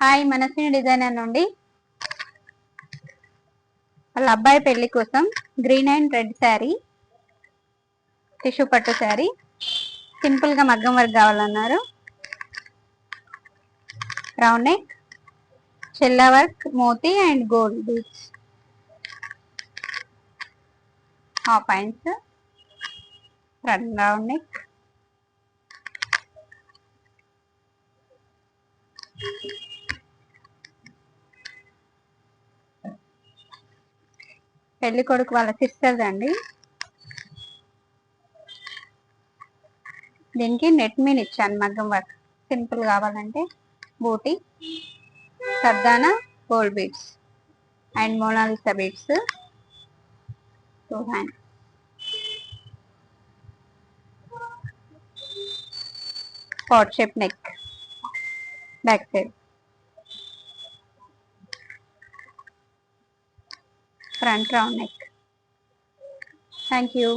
Hi, Manaswini designer నుండి వాళ్ళ అబ్బాయి పెళ్లి కోసం green and red sari, tissue పట్టు శారీ, సింపుల్ గా మగ్గం వర్క్ కావాలన్నారు. రౌండ్ నెక్, చెల్లా వర్క్, మోతీ and gold beads, half hands, front round neck, పెళ్లి కొడుకు వాళ్ళ సిస్టర్ అండి. దీనికి నెట్ మీన్ ఇచ్చాను మగ్గం వర్క్. సింపుల్ కావాలంటే బూటీ, సర్దానా gold beads and Monalisa beads, 2 hands, pot shape neck, back side, front round neck. Thank you.